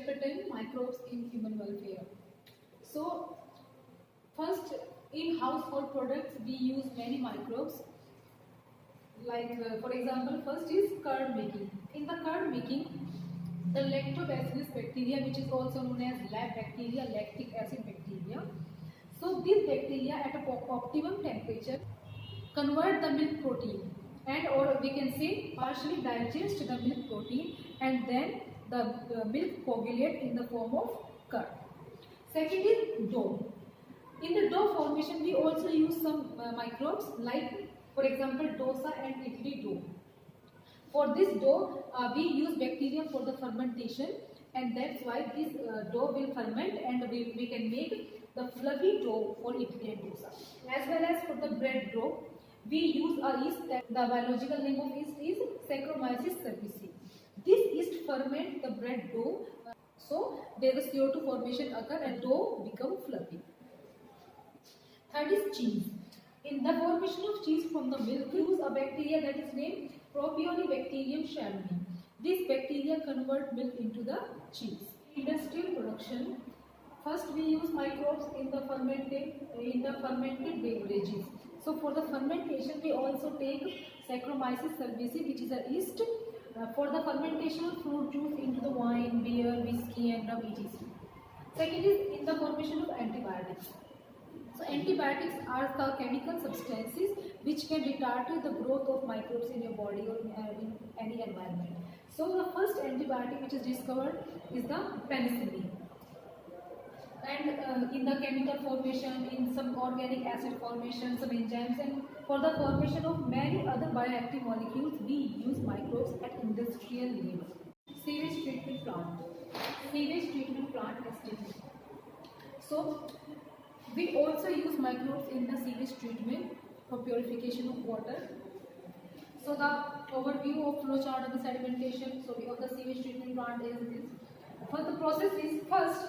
Chapter 10, Microbes in Human Welfare. So, first, in household products, we use many microbes. Like, for example, first is curd making. In the curd making, the lactobacillus bacteria, which is also known as lactobacteria, lactic acid bacteria. So, this bacteria at a optimum temperature convert the milk protein, and or we can say partially digest the milk protein, and then the milk coagulate in the form of curd. Second is dough. In the dough formation, we also use some microbes, like for example dosa and idli dough. For this dough, we use bacteria for the fermentation, and that's why this dough will ferment, and we can make the fluffy dough for idli and dosa. As well as for the bread dough, we use a yeast that the biological name of yeast is Saccharomyces cerevisiae. This yeast ferment the bread dough, so there the CO2 formation occur and dough become fluffy. Third is cheese. In the formation of cheese from the milk, we use a bacteria that is named Propionibacterium shaloni. This bacteria convert milk into the cheese. Industrial production. First, we use microbes in the fermented beverages. So, for the fermentation, we also take Saccharomyces cerevisiae, which is a yeast, for the fermentation of fruit juice into the wine, beer, whiskey, and rum, etc. Second is in the formation of antibiotics. So, antibiotics are the chemical substances which can retard the growth of microbes in your body or in any environment. So, the first antibiotic which is discovered is the penicillin. And in the chemical formation, in some organic acid formation, some enzymes, and for the formation of many other bioactive molecules, we use microbes at industrial level. Sewage treatment plant. Sewage treatment plant STP. So, we also use microbes in the sewage treatment for purification of water. So, the overview of flow chart of the sedimentation, so of the sewage treatment plant is this. For the process is first,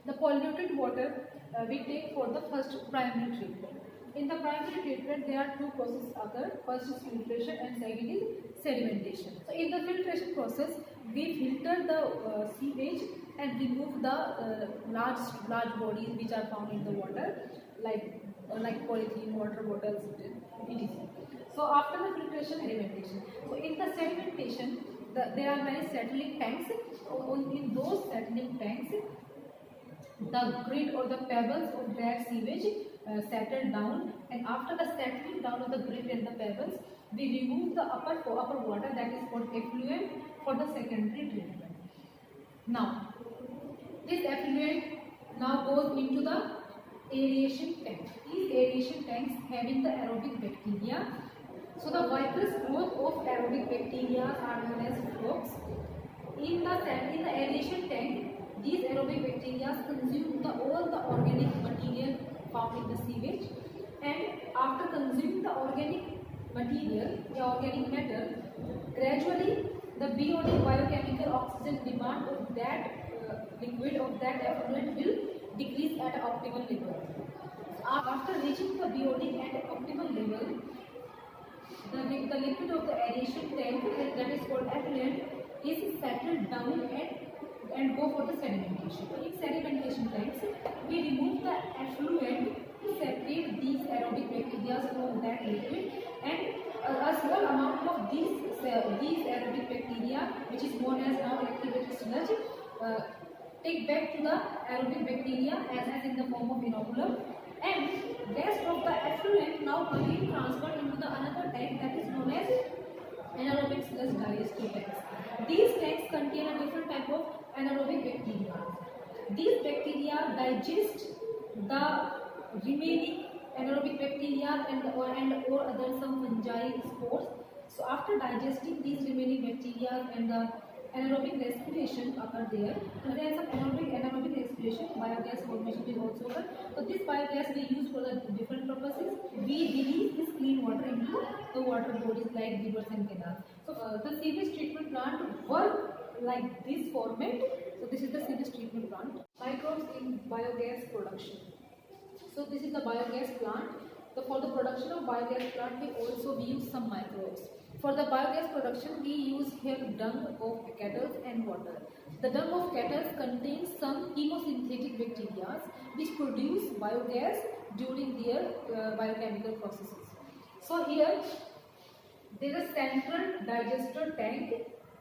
the polluted water we take for the first primary treatment. In the primary treatment, there are two processes occur. First is filtration and second is sedimentation. So, in the filtration process, we filter the sewage and remove the large bodies which are found in the water, like polythene, water bottles, etc. So, after the filtration, sedimentation. So, in the sedimentation, there are many settling tanks. In those settling tanks, the grit or the pebbles of that sewage settle down, and after the settling down of the grit and the pebbles, we remove the upper water, that is called effluent, for the secondary treatment. Now, this effluent now goes into the aeration tank. These aeration tanks having the aerobic bacteria. So, the vigorous growth of aerobic bacteria are known as phlox. In the aeration tank, these aerobic bacteria consume all the organic material found in the sewage, and after consuming the organic material, the organic matter, gradually the BOD, biochemical oxygen demand of that liquid, of that effluent, will decrease at an optimal level. After reaching the BOD at optimal level, the liquid of the aeration tank, that is called effluent, is settled down and go for the sedimentation. So, in sedimentation tanks, we remove the effluent to separate these aerobic bacteria from that liquid, and a small amount of these aerobic bacteria, which is known as now activated sludge, take back to the aerobic bacteria as in the form of inoculum, and rest of the effluent now again transferred into the another tank that is known as anaerobic sludge digestive tanks. These tanks contain a different type of anaerobic bacteria. These bacteria digest the remaining anaerobic bacteria and or other some fungi spores. So, after digesting these remaining bacteria and the anaerobic respiration occur there, and there is some anaerobic respiration, biogas formation will also occur. So, this biogas we use for the different purposes. We release this clean water into the water bodies like rivers and canals. So, the sewage treatment plant work like this format. So, this is the sewage treatment plant. Microbes in biogas production. So, this is the biogas plant. So, for the production of biogas plant, we use some microbes. For the biogas production, we use here dung of cattle and water. The dung of cattle contains some chemosynthetic bacteria which produce biogas during their biochemical processes. So here there is a central digester tank.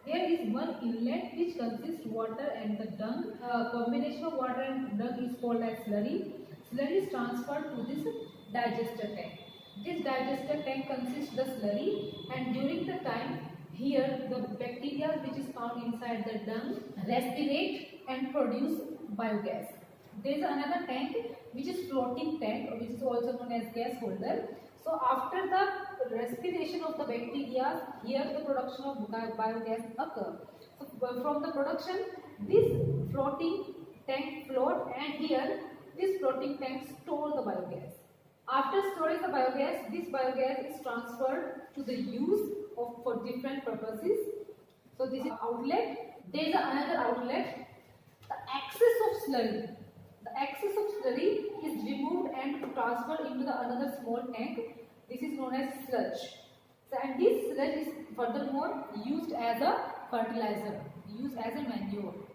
There is one inlet which consists water and the dung. Combination of water and dung is called as slurry. Slurry is transferred to this digester tank. This digester tank consists the slurry, and during the time here the bacteria which is found inside the dung respirate and produce biogas. There is another tank which is floating tank, which is also known as gas holder. So after the respiration of the bacteria, here the production of biogas occur. So from the production, this floating tank float, and here this floating tank store the biogas. After storing the biogas, this biogas is transferred to the use of for different purposes. So this is outlet. There is another outlet. The excess of slurry. The excess of slurry is removed and transferred into the another small tank. This is known as sludge. So, and this sludge is furthermore used as a fertilizer, used as a manure.